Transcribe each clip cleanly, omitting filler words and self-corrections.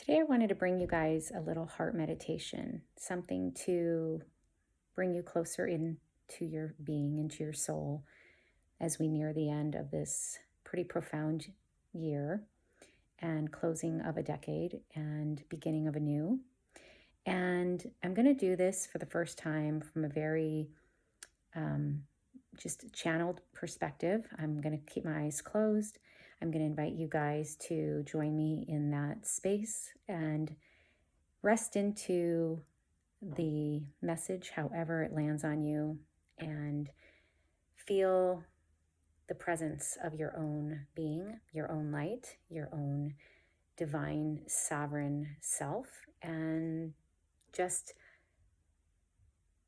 Today, I wanted to bring you guys a little heart meditation, something to bring you closer into your being, into your soul, as we near the end of this pretty profound year and closing of a decade and beginning of a new. And I'm going to do this for the first time from a very just channeled perspective. I'm going to keep my eyes closed. I'm going to invite you guys to join me in that space and rest into the message, however it lands on you, and feel the presence of your own being, your own light, your own divine sovereign self, and just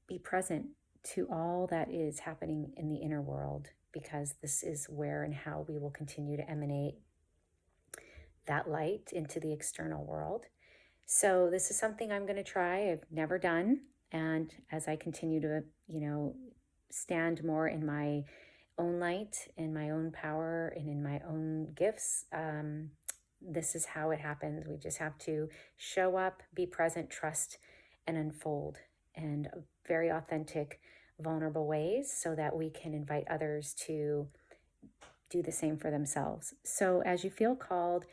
be present to all that is happening in the inner world, because this is where and how we will continue to emanate that light into the external world. So this is something I'm going to try. I've never done. And as I continue to, stand more in my own light, in my own power, and in my own gifts, this is how it happens. We just have to show up, be present, trust, and unfold in very authentic, vulnerable ways so that we can invite others to do the same for themselves. So as you feel called,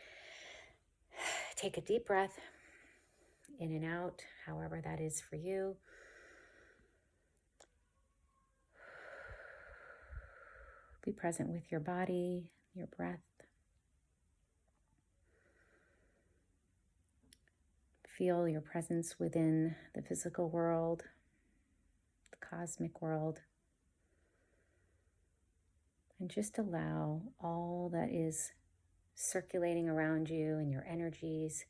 take a deep breath in and out, however that is for you. Be present with your body, your breath. Feel your presence within the physical world, the cosmic world. And just allow all that is circulating around you and your energies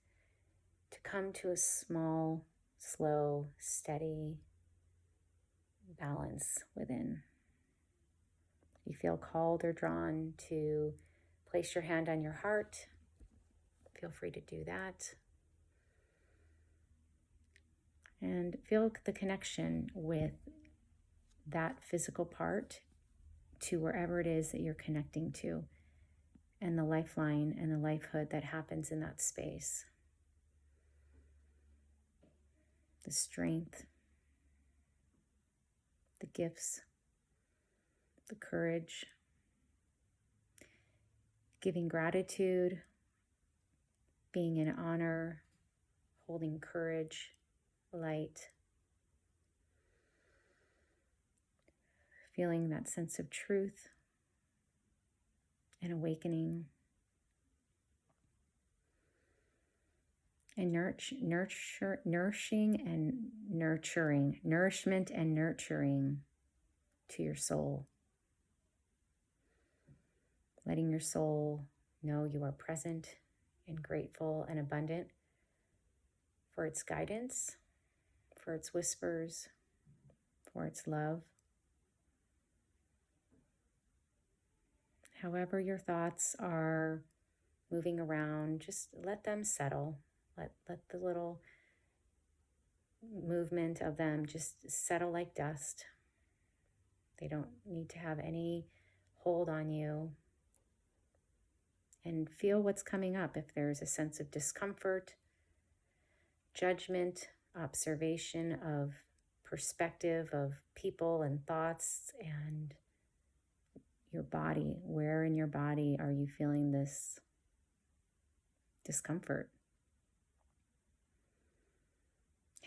to come to a small, slow, steady balance within. If you feel called or drawn to place your hand on your heart, feel free to do that. And feel the connection with that physical part to wherever it is that you're connecting to, and the lifeline and the lifehood that happens in that space. The strength, the gifts, the courage, giving gratitude, being in honor, holding courage, light, feeling that sense of truth and awakening, and nourishing and nurturing, nourishment and nurturing to your soul. Letting your soul know you are present and grateful and abundant for its guidance, for its whispers, for its love. However your thoughts are moving around, just let them settle. Let the little movement of them just settle like dust. They don't need to have any hold on you. And feel what's coming up. If there's a sense of discomfort, judgment, observation of perspective of people and thoughts and your body, where in your body are you feeling this discomfort?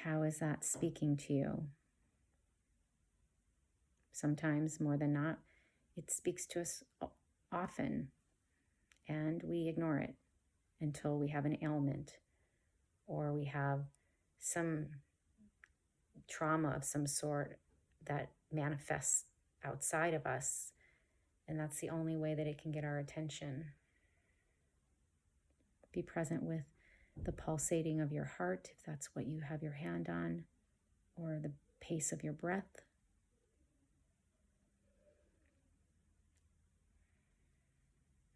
How is that speaking to you? Sometimes, more than not, it speaks to us often, and we ignore it until we have an ailment or we have some trauma of some sort that manifests outside of us, and that's the only way that it can get our attention. Be present with the pulsating of your heart, if that's what you have your hand on, or the pace of your breath.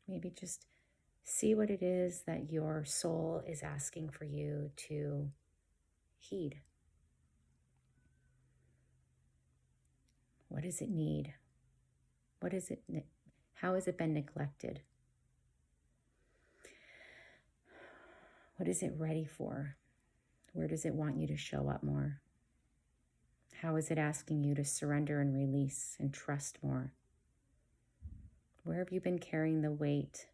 Maybe just see what it is that your soul is asking for you to heed. What does it need? How has it been neglected? What is it ready for? Where does it want you to show up more? How is it asking you to surrender and release and trust more? Where have you been carrying the weight?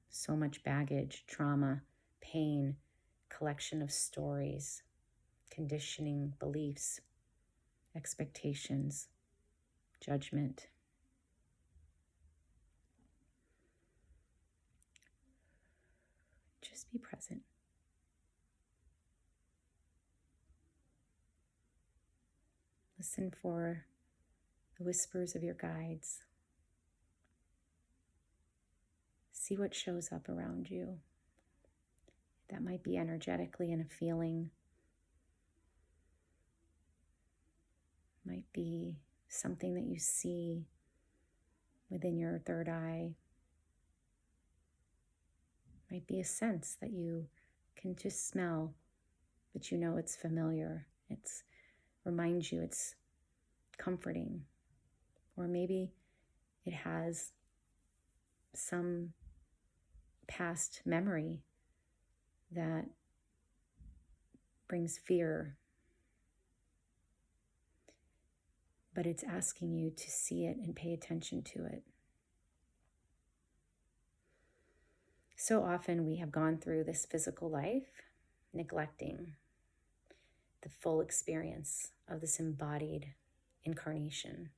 So much baggage, trauma, pain, collection of stories, conditioning, beliefs, expectations, judgment. Just be present. Listen for the whispers of your guides. See what shows up around you. That might be energetically in a feeling. Might be something that you see within your third eye. Might be a sense that you can just smell, but you know it's familiar. It's reminds you it's comforting. Or maybe it has some past memory that brings fear, but it's asking you to see it and pay attention to it. So often we have gone through this physical life neglecting the full experience of this embodied incarnation.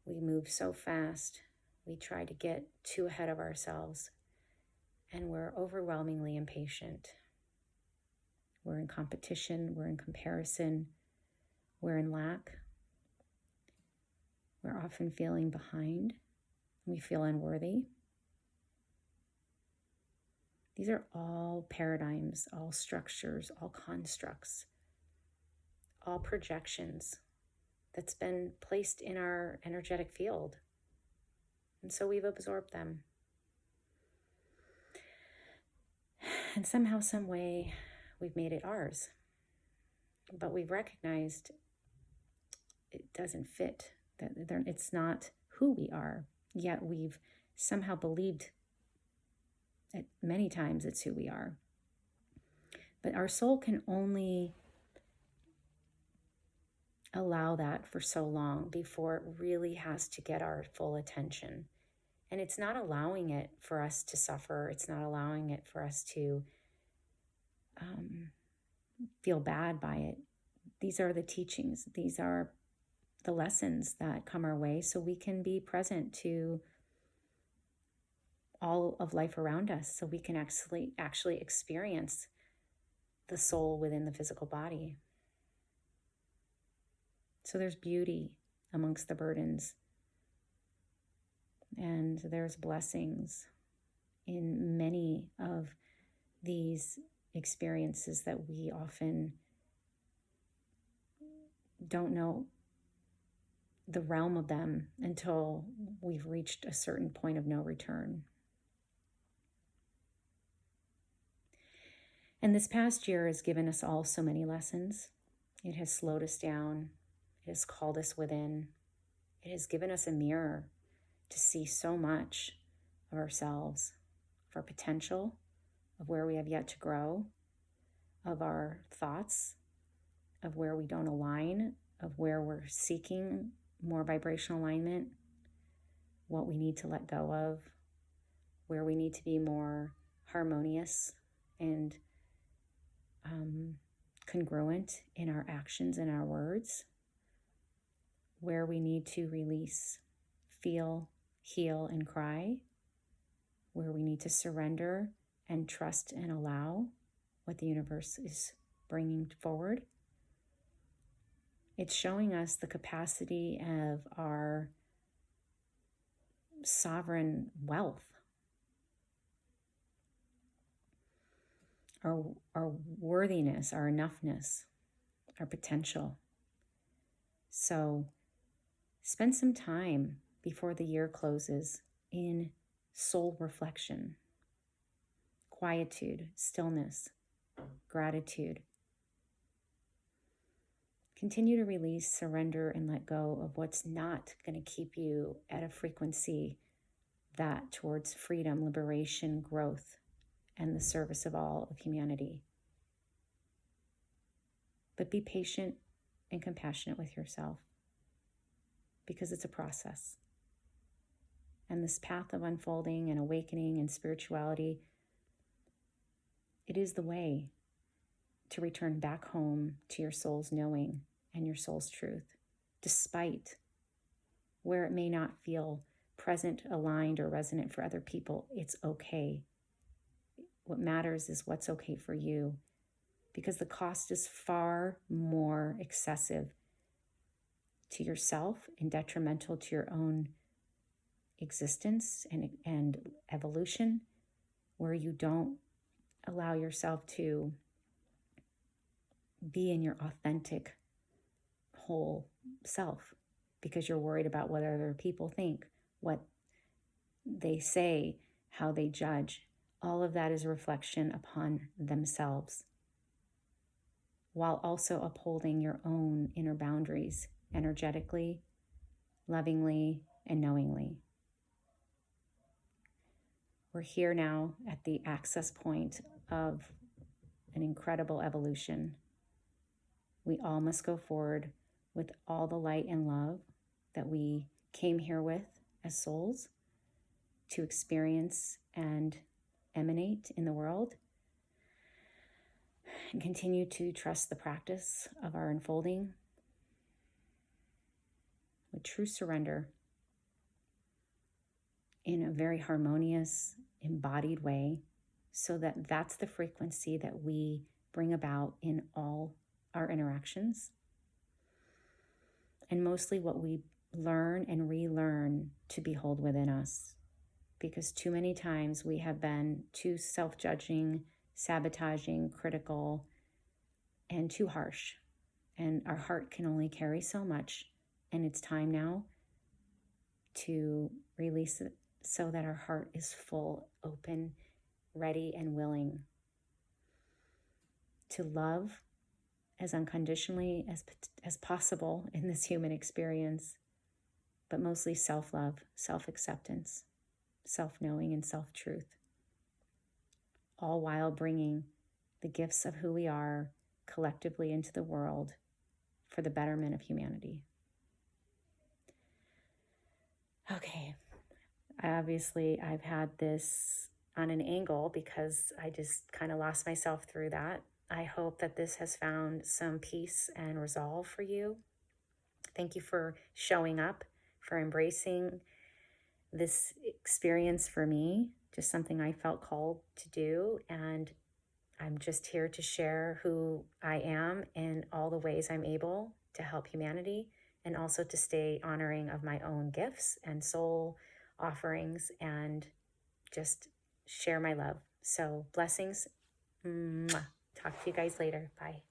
We move so fast, we try to get too ahead of ourselves, and we're overwhelmingly impatient. We're in competition, we're in comparison, we're in lack. We're often feeling behind, we feel unworthy. These are all paradigms, all structures, all constructs, all projections that's been placed in our energetic field. And so we've absorbed them. And somehow, some way, we've made it ours. But we've recognized it doesn't fit, that it's not who we are. Yet we've somehow believed that many times it's who we are. But our soul can only allow that for so long before it really has to get our full attention. And it's not allowing it for us to suffer. It's not allowing it for us to feel bad by it. These are the teachings. These are the lessons that come our way so we can be present to all of life around us, so we can actually experience the soul within the physical body. So there's beauty amongst the burdens, and there's blessings in many of these experiences that we often don't know the realm of them until we've reached a certain point of no return. And this past year has given us all so many lessons. It has slowed us down. It has called us within. It has given us a mirror to see so much of ourselves, of our potential, of where we have yet to grow, of our thoughts, of where we don't align, of where we're seeking more vibrational alignment, what we need to let go of, where we need to be more harmonious and congruent in our actions and our words, where we need to release, feel, heal, and cry, where we need to surrender and trust and allow what the universe is bringing forward. It's showing us the capacity of our sovereign wealth, our worthiness, our enoughness, our potential. So spend some time before the year closes in soul reflection, quietude, stillness, gratitude. Continue to release, surrender, and let go of what's not going to keep you at a frequency that towards freedom, liberation, growth, and the service of all of humanity. But be patient and compassionate with yourself, because it's a process. And this path of unfolding and awakening and spirituality, it is the way to return back home to your soul's knowing and your soul's truth, despite where it may not feel present, aligned, or resonant for other people. It's okay. What matters is what's okay for you, because the cost is far more excessive to yourself and detrimental to your own existence and evolution, where you don't allow yourself to be in your authentic whole self, because you're worried about what other people think, what they say, how they judge. All of that is a reflection upon themselves, while also upholding your own inner boundaries energetically, lovingly, and knowingly. We're here now at the access point of an incredible evolution. We all must go forward with all the light and love that we came here with as souls to experience and emanate in the world, and continue to trust the practice of our unfolding with true surrender in a very harmonious, embodied way, so that that's the frequency that we bring about in all our interactions. And mostly what we learn and relearn to behold within us. Because too many times we have been too self-judging, sabotaging, critical, and too harsh. And our heart can only carry so much. And it's time now to release it so that our heart is full, open, ready, and willing to love as unconditionally as possible in this human experience, but mostly self-love, self-acceptance, self-knowing, and self-truth, all while bringing the gifts of who we are collectively into the world for the betterment of humanity. Okay, obviously I've had this on an angle because I just kind of lost myself through that. I hope that this has found some peace and resolve for you. Thank you for showing up, for embracing this experience for me, just something I felt called to do. And I'm just here to share who I am in all the ways I'm able to help humanity, and also to stay honoring of my own gifts and soul offerings, and just share my love. So blessings. Mwah. Talk to you guys later. Bye.